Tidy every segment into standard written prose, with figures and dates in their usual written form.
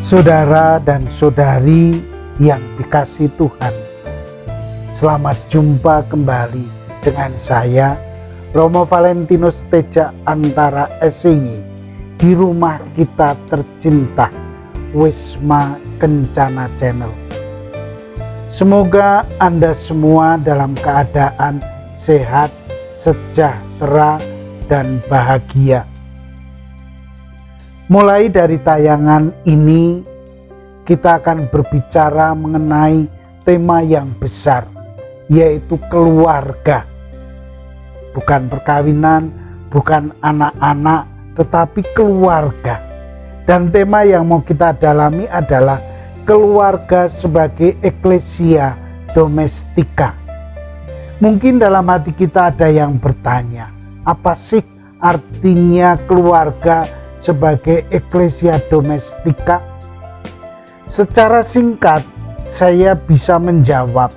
Saudara dan saudari yang dikasihi Tuhan, selamat jumpa kembali dengan saya, Romo Valentinus Teja Antara SIY, di rumah kita tercinta, Wisma Kencana Channel. Semoga Anda semua dalam keadaan sehat, sejahtera, dan bahagia. Mulai dari tayangan ini, kita akan berbicara mengenai tema yang besar, yaitu keluarga. Bukan perkawinan, bukan anak-anak, tetapi keluarga. Dan tema yang mau kita dalami adalah keluarga sebagai eklesia domestika. Mungkin dalam hati kita ada yang bertanya, apa sih artinya keluarga sebagai eklesia domestika? Secara singkat saya bisa menjawab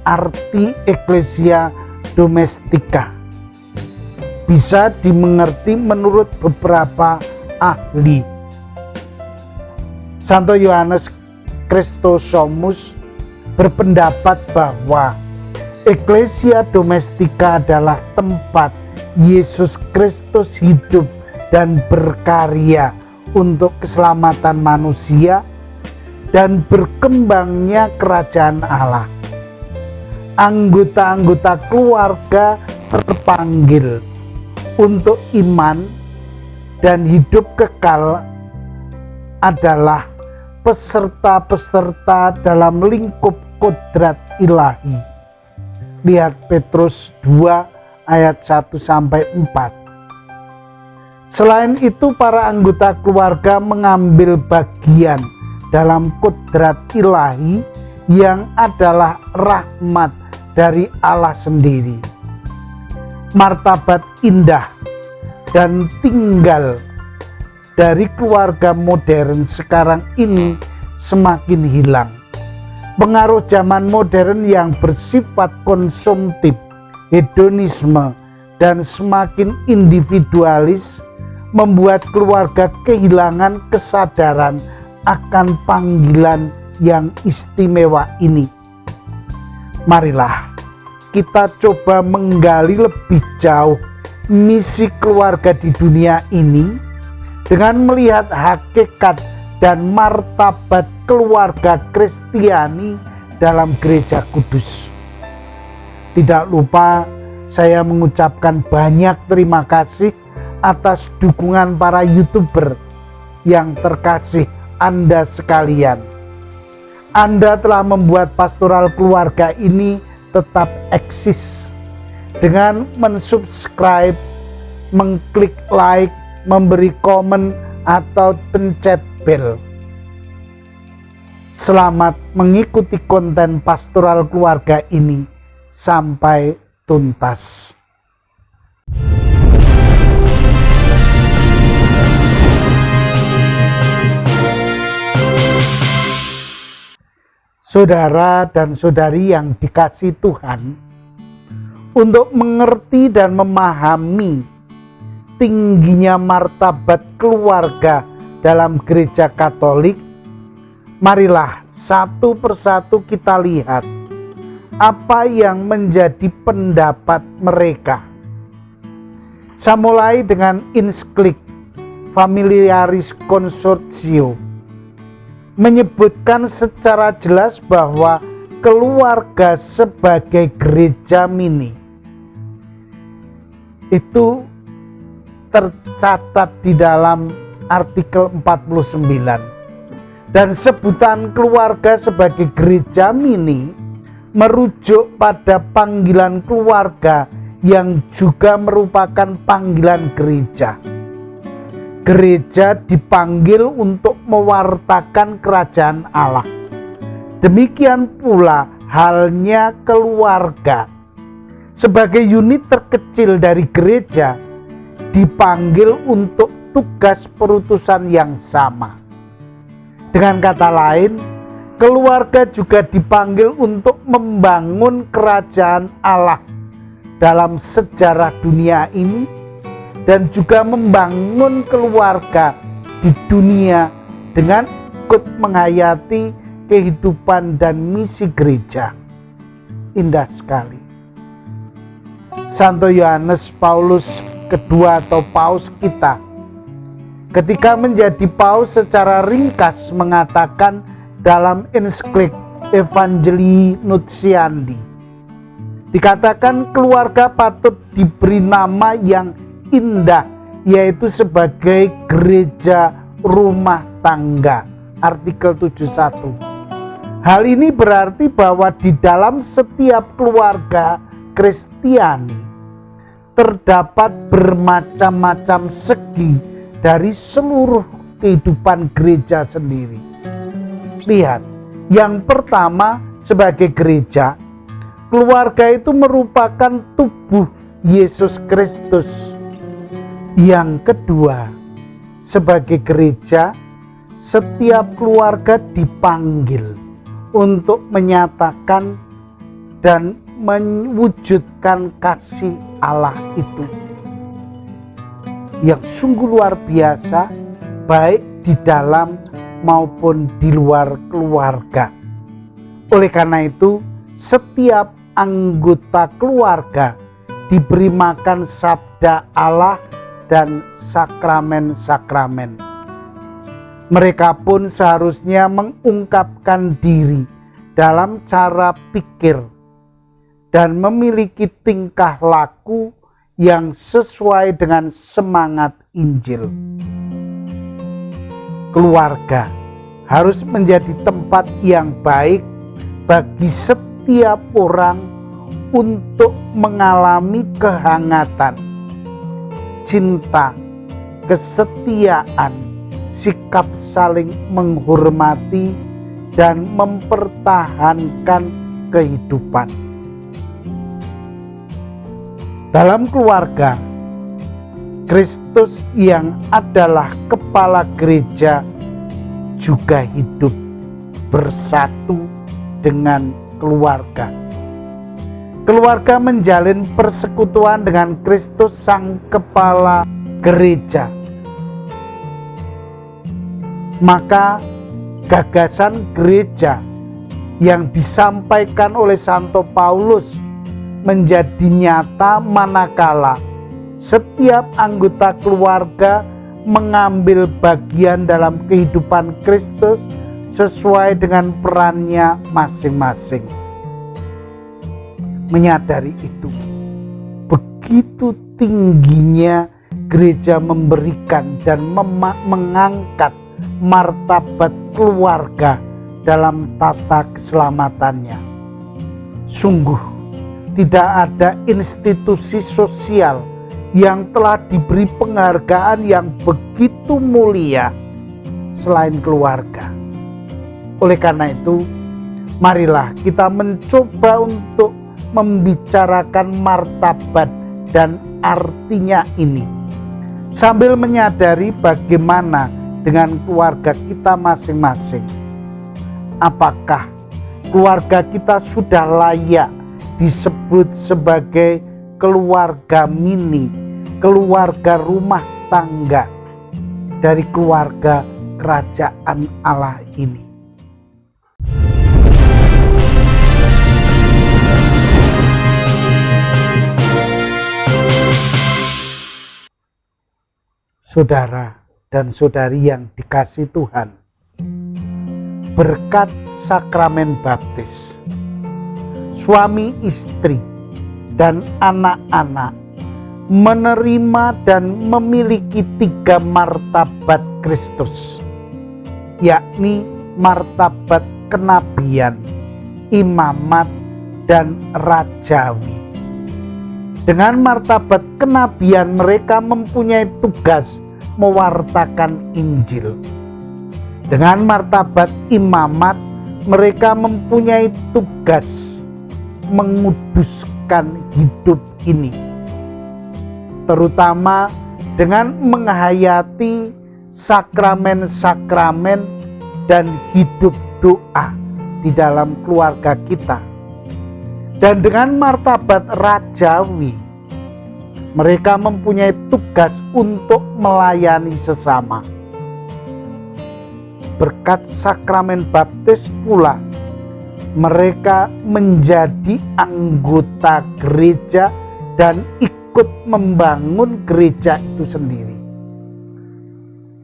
arti eklesia domestika bisa dimengerti menurut beberapa ahli. Santo Yohanes Chrysostomus berpendapat bahwa eklesia domestika adalah tempat Yesus Kristus hidup dan berkarya untuk keselamatan manusia dan berkembangnya kerajaan Allah. Anggota-anggota keluarga terpanggil untuk iman dan hidup kekal adalah peserta-peserta dalam lingkup kodrat ilahi. Lihat Petrus 2 ayat 1-4. Selain itu, para anggota keluarga mengambil bagian dalam kodrat ilahi yang adalah rahmat dari Allah sendiri. Martabat indah dan tinggal dari keluarga modern sekarang ini semakin hilang. Pengaruh zaman modern yang bersifat konsumtif, hedonisme, dan semakin individualis membuat keluarga kehilangan kesadaran akan panggilan yang istimewa ini. Marilah kita coba menggali lebih jauh misi keluarga di dunia ini dengan melihat hakikat dan martabat keluarga Kristiani dalam Gereja Kudus. Tidak lupa saya mengucapkan banyak terima kasih atas dukungan para YouTuber yang terkasih Anda sekalian. Anda telah membuat pastoral keluarga ini tetap eksis dengan mensubscribe, mengklik like, memberi komen, atau pencet bel. Selamat mengikuti konten pastoral keluarga ini sampai tuntas. Saudara dan saudari yang dikasihi Tuhan, untuk mengerti dan memahami tingginya martabat keluarga dalam Gereja Katolik, marilah satu persatu kita lihat apa yang menjadi pendapat mereka. Saya mulai dengan ensiklik Familiaris Consortio, menyebutkan secara jelas bahwa keluarga sebagai gereja mini itu tercatat di dalam artikel 49, dan sebutan keluarga sebagai gereja mini merujuk pada panggilan keluarga yang juga merupakan panggilan gereja. Gereja dipanggil untuk mewartakan kerajaan Allah. Demikian pula halnya keluarga sebagai unit terkecil dari gereja dipanggil untuk tugas perutusan yang sama. Dengan kata lain, keluarga juga dipanggil untuk membangun kerajaan Allah dalam sejarah dunia ini dan juga membangun keluarga di dunia dengan ikut menghayati kehidupan dan misi gereja. Indah sekali. Santo Yohanes Paulus kedua atau Paus kita, ketika menjadi paus secara ringkas mengatakan dalam ensiklik Evangelii Nuntiandi, dikatakan keluarga patut diberi nama yang indah, yaitu sebagai gereja rumah tangga. Artikel 71. Hal ini berarti bahwa di dalam setiap keluarga Kristiani terdapat bermacam-macam segi dari seluruh kehidupan gereja sendiri. Lihat, yang pertama, sebagai gereja, keluarga itu merupakan tubuh Yesus Kristus. Yang kedua, sebagai gereja, setiap keluarga dipanggil untuk menyatakan dan mewujudkan kasih Allah itu yang sungguh luar biasa, baik di dalam maupun di luar keluarga. Oleh karena itu, setiap anggota keluarga diberi makan sabda Allah dan sakramen-sakramen. Mereka pun seharusnya mengungkapkan diri dalam cara pikir dan memiliki tingkah laku yang sesuai dengan semangat Injil. Keluarga harus menjadi tempat yang baik bagi setiap orang untuk mengalami kehangatan, cinta, kesetiaan, sikap saling menghormati, dan mempertahankan kehidupan. Dalam keluarga, Kristus yang adalah kepala gereja juga hidup bersatu dengan keluarga. Keluarga menjalin persekutuan dengan Kristus sang kepala gereja. Maka gagasan gereja yang disampaikan oleh Santo Paulus menjadi nyata manakala setiap anggota keluarga mengambil bagian dalam kehidupan Kristus sesuai dengan perannya masing-masing. Menyadari itu, begitu tingginya gereja memberikan dan mengangkat martabat keluarga dalam tata keselamatannya. Sungguh tidak ada institusi sosial yang telah diberi penghargaan yang begitu mulia selain keluarga. Oleh karena itu, marilah kita mencoba untuk membicarakan martabat dan artinya ini, sambil menyadari bagaimana dengan keluarga kita masing-masing. Apakah keluarga kita sudah layak disebut sebagai keluarga mini, keluarga rumah tangga dari keluarga kerajaan Allah ini? Saudara dan saudari yang dikasihi Tuhan, berkat sakramen baptis, suami istri dan anak-anak menerima dan memiliki 3 martabat Kristus, yakni martabat kenabian, imamat, dan rajawi. Dengan martabat kenabian mereka mempunyai tugas mewartakan Injil. Dengan martabat imamat mereka mempunyai tugas menguduskan hidup ini, terutama dengan menghayati sakramen-sakramen dan hidup doa di dalam keluarga kita. Dan dengan martabat rajawi mereka mempunyai tugas untuk melayani sesama. berkat sakramen baptis pula mereka menjadi anggota gereja dan ikut membangun gereja itu sendiri.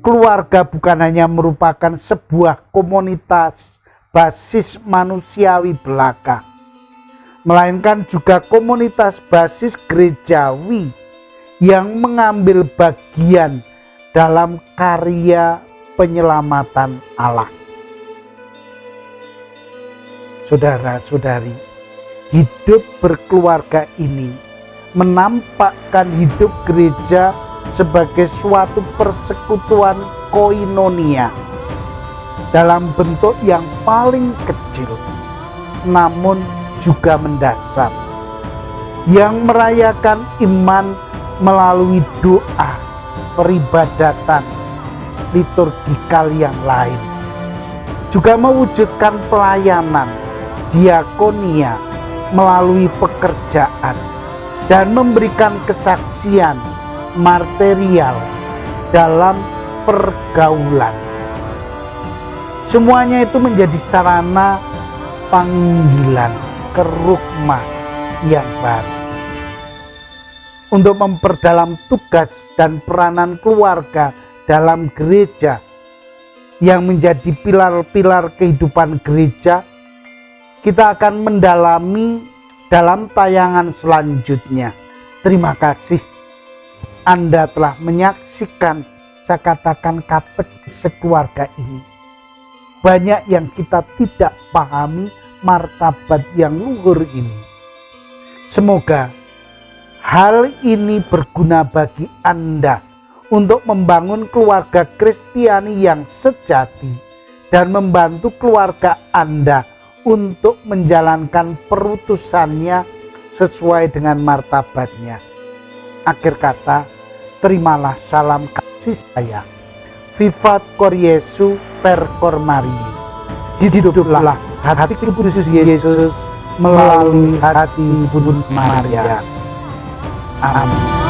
Keluarga bukan hanya merupakan sebuah komunitas basis manusiawi belaka, melainkan juga komunitas basis gerejawi yang mengambil bagian dalam karya penyelamatan Allah. Saudara-saudari, hidup berkeluarga ini menampakkan hidup gereja sebagai suatu persekutuan koinonia dalam bentuk yang paling kecil namun juga mendasar, yang merayakan iman melalui doa, peribadatan, liturgikal yang lain, juga mewujudkan pelayanan diakonia melalui pekerjaan dan memberikan kesaksian material dalam pergaulan. Semuanya itu menjadi sarana panggilan ke rukma yang baru untuk memperdalam tugas dan peranan keluarga dalam gereja yang menjadi pilar-pilar kehidupan gereja. Kita akan mendalami dalam tayangan selanjutnya. Terima kasih Anda telah menyaksikan, saya katakan, katekis keluarga ini. Banyak yang kita tidak pahami martabat yang luhur ini. Semoga hal ini berguna bagi Anda untuk membangun keluarga Kristiani yang sejati dan membantu keluarga Anda untuk menjalankan perutusannya sesuai dengan martabatnya. Akhir kata, terimalah salam kasih saya. Vivat Cor Jesu per Cor Marie. Hiduplah hati kudus Yesus melalui hati Bunda Maria. Amin.